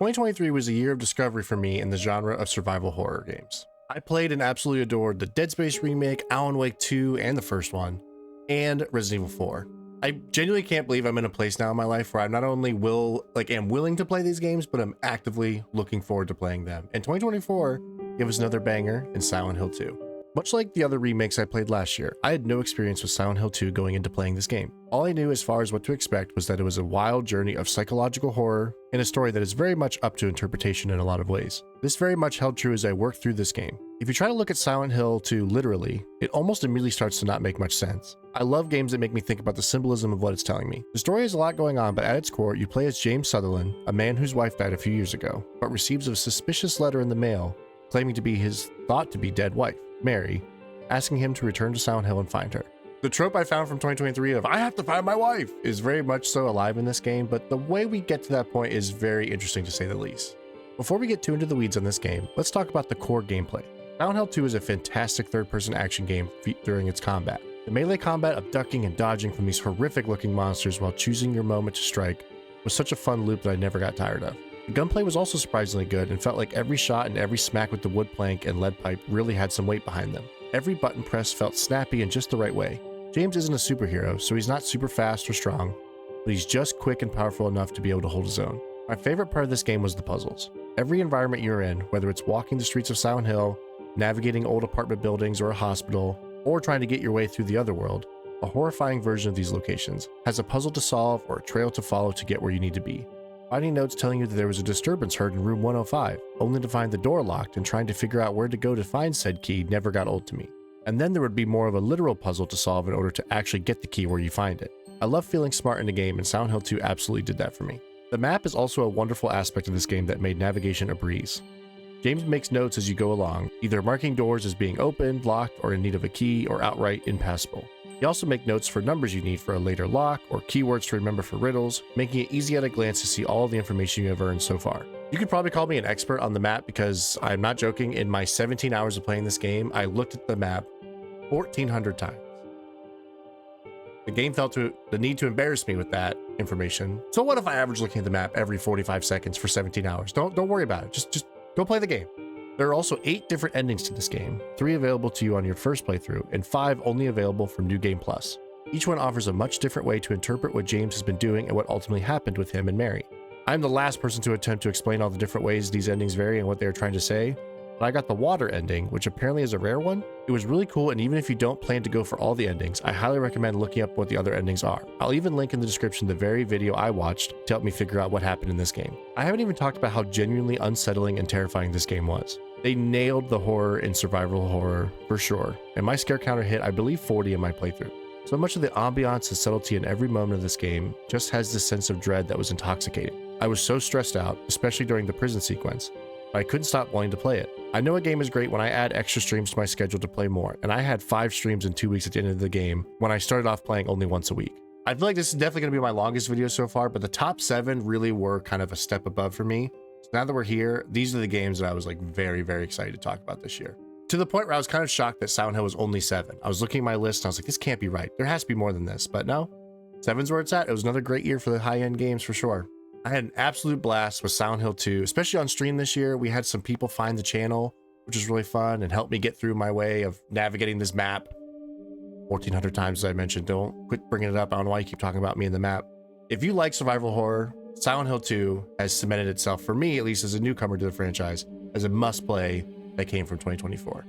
2023 was a year of discovery for me in the genre of survival horror games. I played and absolutely adored the Dead Space remake, Alan Wake 2 and the first one, and Resident Evil 4. I genuinely can't believe I'm in a place now in my life where I'm not only am willing to play these games, but I'm actively looking forward to playing them. And 2024 gave us another banger in Silent Hill 2. Much like the other remakes I played last year, I had no experience with Silent Hill 2 going into playing this game. All I knew as far as what to expect was that it was a wild journey of psychological horror and a story that is very much up to interpretation in a lot of ways. This very much held true as I worked through this game. If you try to look at Silent Hill 2 literally, it almost immediately starts to not make much sense. I love games that make me think about the symbolism of what it's telling me. The story has a lot going on, but at its core, you play as James Sutherland, a man whose wife died a few years ago, but receives a suspicious letter in the mail claiming to be his thought-to-be dead wife, Mary, asking him to return to Silent Hill and find her. The trope I found from 2023 of "I have to find my wife" is very much so alive in this game, but the way we get to that point is very interesting to say the least. Before we get too into the weeds on this game, let's talk about the core gameplay. Silent Hill 2 is a fantastic third-person action game during its combat. The melee combat of ducking and dodging from these horrific-looking monsters while choosing your moment to strike was such a fun loop that I never got tired of. The gunplay was also surprisingly good and felt like every shot and every smack with the wood plank and lead pipe really had some weight behind them. Every button press felt snappy in just the right way. James isn't a superhero, so he's not super fast or strong, but he's just quick and powerful enough to be able to hold his own. My favorite part of this game was the puzzles. Every environment you're in, whether it's walking the streets of Silent Hill, navigating old apartment buildings or a hospital, or trying to get your way through the other world, a horrifying version of these locations has a puzzle to solve or a trail to follow to get where you need to be. Finding notes telling you that there was a disturbance heard in room 105, only to find the door locked, and trying to figure out where to go to find said key never got old to me. And then there would be more of a literal puzzle to solve in order to actually get the key where you find it. I love feeling smart in a game, and Silent Hill 2 absolutely did that for me. The map is also a wonderful aspect of this game that made navigation a breeze. James makes notes as you go along, either marking doors as being opened, locked, or in need of a key, or outright impassable. You also make notes for numbers you need for a later lock, or keywords to remember for riddles, making it easy at a glance to see all of the information you have earned so far. You could probably call me an expert on the map because I'm not joking, in my 17 hours of playing this game, I looked at the map 1,400 times. The game felt the need to embarrass me with that information. So what if I average looking at the map every 45 seconds for 17 hours? Don't worry about it. Just go play the game. There are also 8 different endings to this game, 3 available to you on your first playthrough, and 5 only available from New Game Plus. Each one offers a much different way to interpret what James has been doing and what ultimately happened with him and Mary. I'm the last person to attempt to explain all the different ways these endings vary and what they are trying to say, but I got the water ending, which apparently is a rare one. It was really cool, and even if you don't plan to go for all the endings, I highly recommend looking up what the other endings are. I'll even link in the description the very video I watched to help me figure out what happened in this game. I haven't even talked about how genuinely unsettling and terrifying this game was. They nailed the horror in survival horror for sure, and my scare counter hit, I believe, 40 in my playthrough. So much of the ambiance and subtlety in every moment of this game just has this sense of dread that was intoxicating. I was so stressed out, especially during the prison sequence, but I couldn't stop wanting to play it. I know a game is great when I add extra streams to my schedule to play more, and I had 5 streams in 2 weeks at the end of the game when I started off playing only once a week. I feel like this is definitely going to be my longest video so far, but the top 7 really were kind of a step above for me. So now that we're here, these are the games that I was like very, very excited to talk about this year. To the point where I was kind of shocked that Silent Hill was only 7. I was looking at my list and I was like, this can't be right. There has to be more than this, but no, 7's where it's at. It was another great year for the high-end games for sure. I had an absolute blast with Silent Hill 2, especially on stream this year. We had some people find the channel, which was really fun and helped me get through my way of navigating this map 1,400 times, as I mentioned. Don't quit bringing it up. I don't know why you keep talking about me in the map. If you like survival horror, Silent Hill 2 has cemented itself, for me at least, as a newcomer to the franchise, as a must-play that came from 2024.